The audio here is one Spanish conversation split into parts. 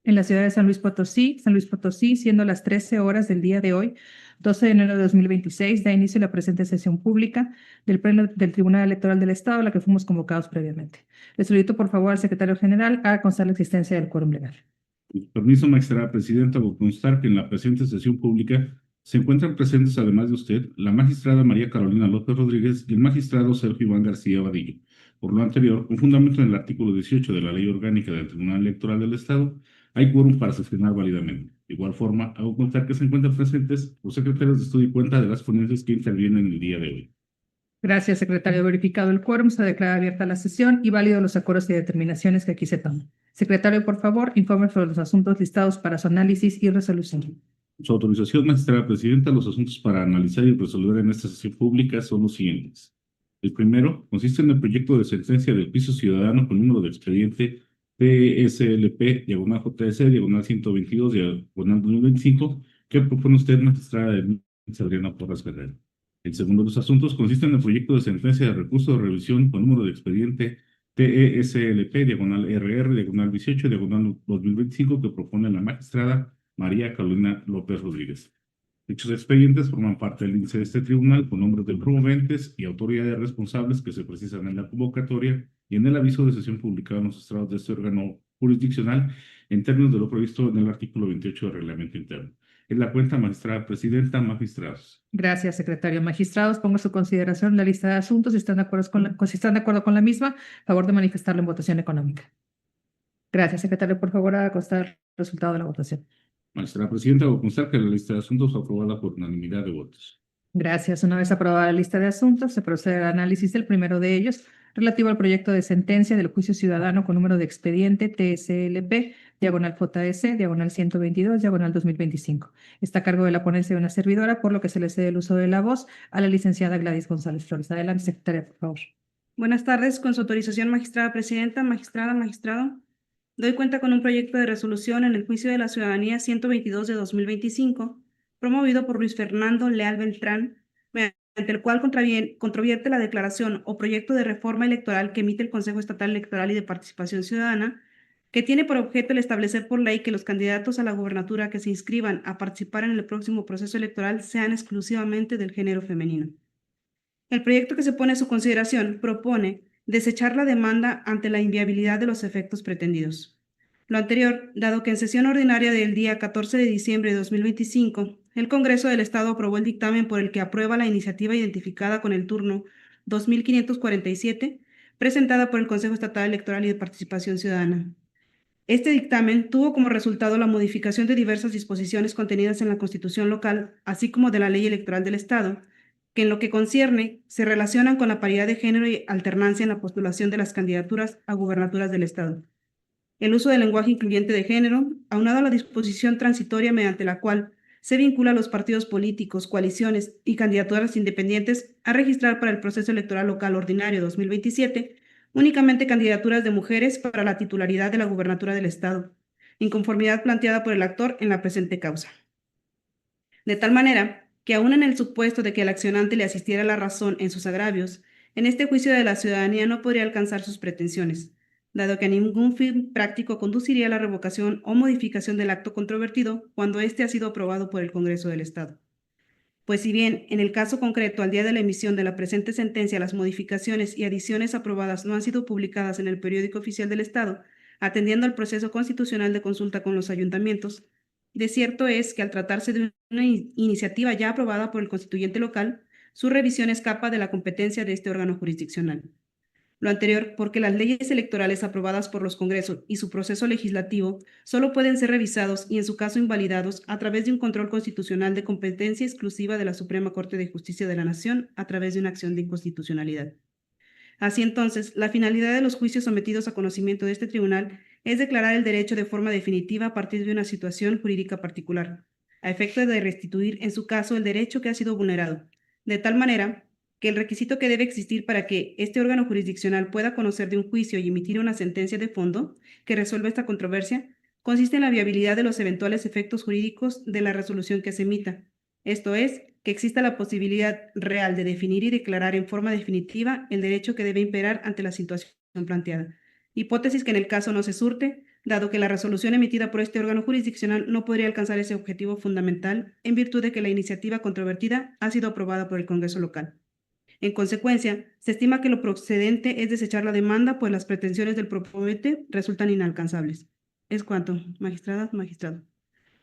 en la ciudad de San Luis Potosí, siendo las 13 horas del día de hoy, 12 de enero de 2026, da inicio la presente sesión pública del Pleno del Tribunal Electoral del Estado, a la que fuimos convocados previamente. Le solicito, por favor, al secretario general a constar la existencia del quórum legal. Permiso, magistrada presidenta, hago constar que en la presente sesión pública se encuentran presentes, además de usted, la magistrada María Carolina López Rodríguez y el magistrado Sergio Iván García Vadillo. Por lo anterior, con fundamento en el artículo 18 de la Ley Orgánica del Tribunal Electoral del Estado, hay quórum para sesionar válidamente. De igual forma, hago constar que se encuentran presentes los secretarios de estudio y cuenta de las ponencias que intervienen el día de hoy. Gracias, secretario. Verificado el quórum, se declara abierta la sesión y válidos los acuerdos y determinaciones que aquí se toman. Secretario, por favor, informe sobre los asuntos listados para su análisis y resolución. Su autorización, magistrada presidenta, los asuntos para analizar y resolver en esta sesión pública son los siguientes. El primero consiste en el proyecto de sentencia del juicio ciudadano con número de expediente PSLP, diagonal JS, diagonal 122, diagonal 2025, que propone usted, magistrada Adriana Porras Guerrero. El segundo de los asuntos consiste en el proyecto de sentencia de recurso de revisión con número de expediente TESLP, diagonal RR, diagonal 18, diagonal 2025, que propone la magistrada María Carolina López Rodríguez. Dichos expedientes forman parte del índice de este tribunal con nombres de promoventes y autoridades responsables que se precisan en la convocatoria y en el aviso de sesión publicado en los estados de este órgano jurisdiccional en términos de lo previsto en el artículo 28 del reglamento interno. En la cuenta, magistrada presidenta, magistrados. Gracias, secretario. Magistrados, pongo a su consideración la lista de asuntos. Si están de acuerdo si están de acuerdo con la misma, favor de manifestarlo en votación económica. Gracias, secretario. Por favor, a constar el resultado de la votación. Magistrada presidenta, hago constar que la lista de asuntos fue aprobada por unanimidad de votos. Gracias. Una vez aprobada la lista de asuntos, se procede al análisis del primero de ellos, relativo al proyecto de sentencia del juicio ciudadano con número de expediente TSLP, diagonal JS, diagonal 122, diagonal 2025. Está a cargo de la ponencia de una servidora, por lo que se le cede el uso de la voz a la licenciada Gladys González Flores. Adelante, secretaria, por favor. Buenas tardes, con su autorización, magistrada presidenta, magistrada, magistrado. Doy cuenta con un proyecto de resolución en el juicio de la ciudadanía 122 de 2025, promovido por Luis Fernando Leal Beltrán, mediante el cual controvierte la declaración o proyecto de reforma electoral que emite el Consejo Estatal Electoral y de Participación Ciudadana, que tiene por objeto el establecer por ley que los candidatos a la gobernatura que se inscriban a participar en el próximo proceso electoral sean exclusivamente del género femenino. El proyecto que se pone a su consideración propone desechar la demanda ante la inviabilidad de los efectos pretendidos. Lo anterior, dado que en sesión ordinaria del día 14 de diciembre de 2025, el Congreso del Estado aprobó el dictamen por el que aprueba la iniciativa identificada con el turno 2547, presentada por el Consejo Estatal Electoral y de Participación Ciudadana. Este dictamen tuvo como resultado la modificación de diversas disposiciones contenidas en la Constitución local, así como de la Ley Electoral del Estado, que en lo que concierne se relacionan con la paridad de género y alternancia en la postulación de las candidaturas a gubernaturas del Estado. El uso del lenguaje incluyente de género, aunado a la disposición transitoria mediante la cual se vincula a los partidos políticos, coaliciones y candidaturas independientes a registrar para el proceso electoral local ordinario 2027 únicamente candidaturas de mujeres para la titularidad de la gubernatura del Estado, inconformidad planteada por el actor en la presente causa. De tal manera que aún en el supuesto de que el accionante le asistiera la razón en sus agravios, en este juicio de la ciudadanía no podría alcanzar sus pretensiones, dado que a ningún fin práctico conduciría a la revocación o modificación del acto controvertido cuando éste ha sido aprobado por el Congreso del Estado. Pues si bien, en el caso concreto, al día de la emisión de la presente sentencia, las modificaciones y adiciones aprobadas no han sido publicadas en el Periódico Oficial del Estado, atendiendo al proceso constitucional de consulta con los ayuntamientos, de cierto es que al tratarse de una iniciativa ya aprobada por el constituyente local, su revisión escapa de la competencia de este órgano jurisdiccional. Lo anterior porque las leyes electorales aprobadas por los congresos y su proceso legislativo solo pueden ser revisados y en su caso invalidados a través de un control constitucional de competencia exclusiva de la Suprema Corte de Justicia de la Nación a través de una acción de inconstitucionalidad. Así entonces, la finalidad de los juicios sometidos a conocimiento de este tribunal es declarar el derecho de forma definitiva a partir de una situación jurídica particular, a efecto de restituir en su caso el derecho que ha sido vulnerado, de tal manera que el requisito que debe existir para que este órgano jurisdiccional pueda conocer de un juicio y emitir una sentencia de fondo que resuelva esta controversia consiste en la viabilidad de los eventuales efectos jurídicos de la resolución que se emita, esto es, que exista la posibilidad real de definir y declarar en forma definitiva el derecho que debe imperar ante la situación planteada, hipótesis que en el caso no se surte, dado que la resolución emitida por este órgano jurisdiccional no podría alcanzar ese objetivo fundamental en virtud de que la iniciativa controvertida ha sido aprobada por el Congreso local. En consecuencia, se estima que lo procedente es desechar la demanda, pues las pretensiones del proponente resultan inalcanzables. Es cuanto, magistrada, magistrado.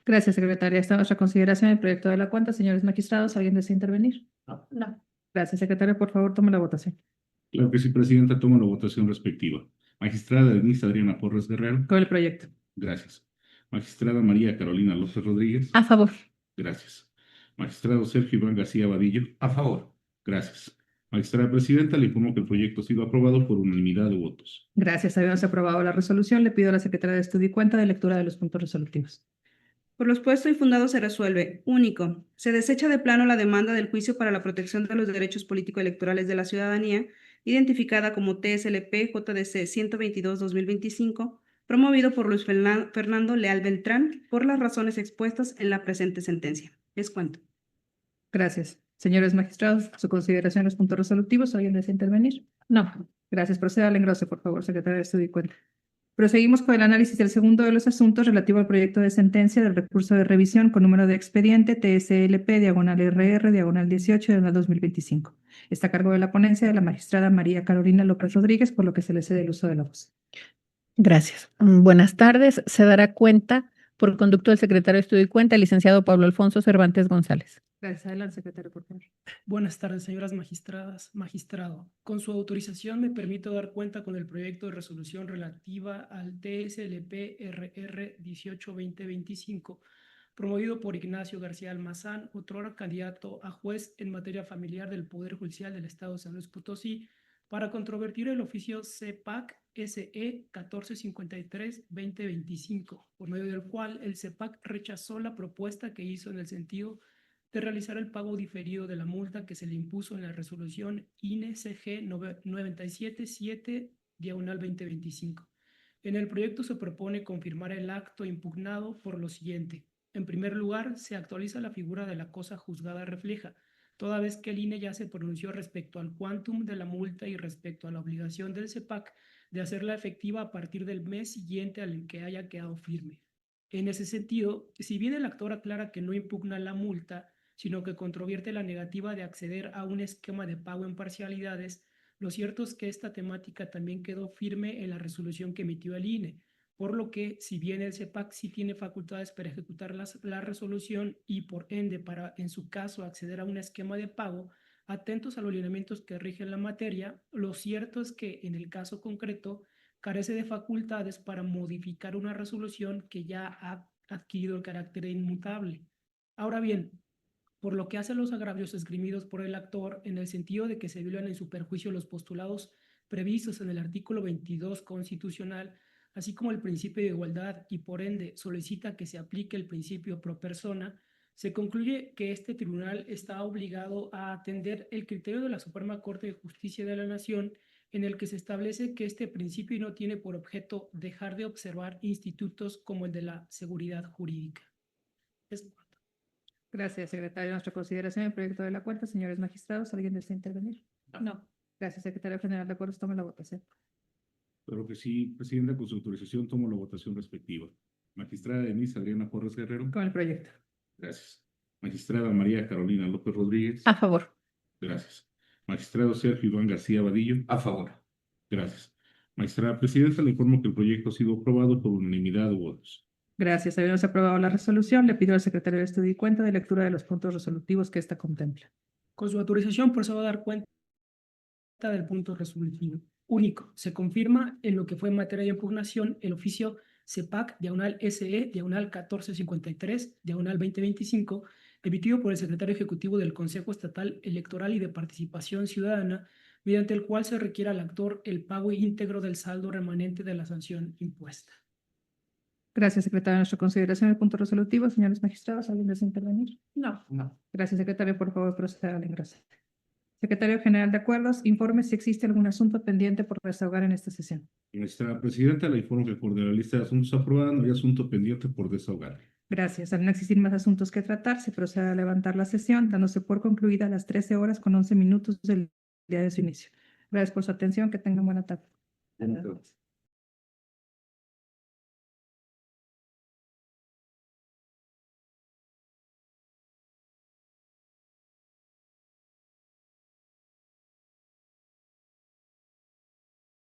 Gracias, secretaria. Está a nuestra consideración el proyecto de la cuenta. Señores magistrados, ¿alguien desea intervenir? No. Gracias, secretaria. Por favor, tome la votación. Claro que sí, presidenta. Tomo la votación respectiva. Magistrada Denise Adriana Porres Guerrero. Con el proyecto. Gracias. Magistrada María Carolina López Rodríguez. A favor. Gracias. Magistrado Sergio Iván García Vadillo. A favor. Gracias. Magistrada Presidenta, le informo que el proyecto ha sido aprobado por unanimidad de votos. Gracias. Habíamos aprobado la resolución. Le pido a la secretaria de Estudio y Cuenta de lectura de los puntos resolutivos. Por lo expuesto y fundado se resuelve. Único. Se desecha de plano la demanda del juicio para la protección de los derechos político-electorales de la ciudadanía, identificada como TSLP JDC 122-2025, promovido por Luis Fernando Leal Beltrán, por las razones expuestas en la presente sentencia. Es cuanto. Gracias. Señores magistrados, su consideración los puntos resolutivos. ¿Alguien desea intervenir? No. Gracias. Proceda al engrose, por favor, secretaria de Estudio y Cuenta. Proseguimos con el análisis del segundo de los asuntos relativo al proyecto de sentencia del recurso de revisión con número de expediente TSLP/RR/18/2025. Está a cargo de la ponencia de la magistrada María Carolina López Rodríguez, por lo que se le cede el uso de la voz. Gracias. Buenas tardes. Se dará cuenta por conducto del secretario de Estudio y Cuenta, el licenciado Pablo Alfonso Cervantes González. Gracias. Adelante, secretario, por favor. Buenas tardes, señoras magistradas, magistrado. Con su autorización me permito dar cuenta con el proyecto de resolución relativa al TSLP-RR 18-2025, promovido por Ignacio García Almazán, otrora candidato a juez en materia familiar del Poder Judicial del Estado de San Luis Potosí, para controvertir el oficio CEPAC SE 1453-2025, por medio del cual el CEPAC rechazó la propuesta que hizo en el sentido de realizar el pago diferido de la multa que se le impuso en la resolución INE-CG 977/2025. En el proyecto se propone confirmar el acto impugnado por lo siguiente. En primer lugar, se actualiza la figura de la cosa juzgada refleja, toda vez que el INE ya se pronunció respecto al quantum de la multa y respecto a la obligación del CEPAC de hacerla efectiva a partir del mes siguiente al que haya quedado firme. En ese sentido, si bien el actor aclara que no impugna la multa, sino que controvierte la negativa de acceder a un esquema de pago en parcialidades, lo cierto es que esta temática también quedó firme en la resolución que emitió el INE, por lo que, si bien el CEPAC sí tiene facultades para ejecutar la resolución y, por ende, para, en su caso, acceder a un esquema de pago, atentos a los lineamientos que rigen la materia, lo cierto es que, en el caso concreto, carece de facultades para modificar una resolución que ya ha adquirido el carácter de inmutable. Ahora bien, por lo que hace a los agravios esgrimidos por el actor, en el sentido de que se violan en su perjuicio los postulados previstos en el artículo 22 constitucional, así como el principio de igualdad, y por ende solicita que se aplique el principio pro persona, se concluye que este tribunal está obligado a atender el criterio de la Suprema Corte de Justicia de la Nación, en el que se establece que este principio no tiene por objeto dejar de observar institutos como el de la seguridad jurídica. Gracias, secretario. Nuestra consideración del proyecto de la cuenta. Señores magistrados, ¿alguien desea intervenir? No. Gracias, secretario general. De acuerdo, tome la votación. Claro que sí, presidenta, con su autorización tomo la votación respectiva. Magistrada Denise Adriana Porres Guerrero. Con el proyecto. Gracias. Magistrada María Carolina López Rodríguez. A favor. Gracias. Magistrado Sergio Iván García Vadillo. A favor. Gracias. Magistrada Presidenta, le informo que el proyecto ha sido aprobado por unanimidad de votos. Gracias. Habíamos aprobado la resolución. Le pido al secretario de Estudio y Cuenta de lectura de los puntos resolutivos que ésta contempla. Con su autorización, procedo a dar cuenta del punto resolutivo. Único. Se confirma en lo que fue en materia de impugnación el oficio CEPAC/SE/1453/2025, emitido por el secretario ejecutivo del Consejo Estatal Electoral y de Participación Ciudadana, mediante el cual se requiere al actor el pago íntegro del saldo remanente de la sanción impuesta. Gracias, secretario. Nuestra consideración del punto resolutivo. Señores magistrados, ¿alguien desea intervenir? No. Gracias, secretario. Por favor, proceda al engrose. Secretario General de Acuerdos, informe si existe algún asunto pendiente por desahogar en esta sesión. Magistrada Presidenta, le informo que por de la lista de asuntos aprobada no hay asunto pendiente por desahogar. Gracias. Al no existir más asuntos que tratar, se procede a levantar la sesión, dándose por concluida a las 13:11 del día de su inicio. Gracias por su atención. Que tengan buena tarde. Buenas tardes.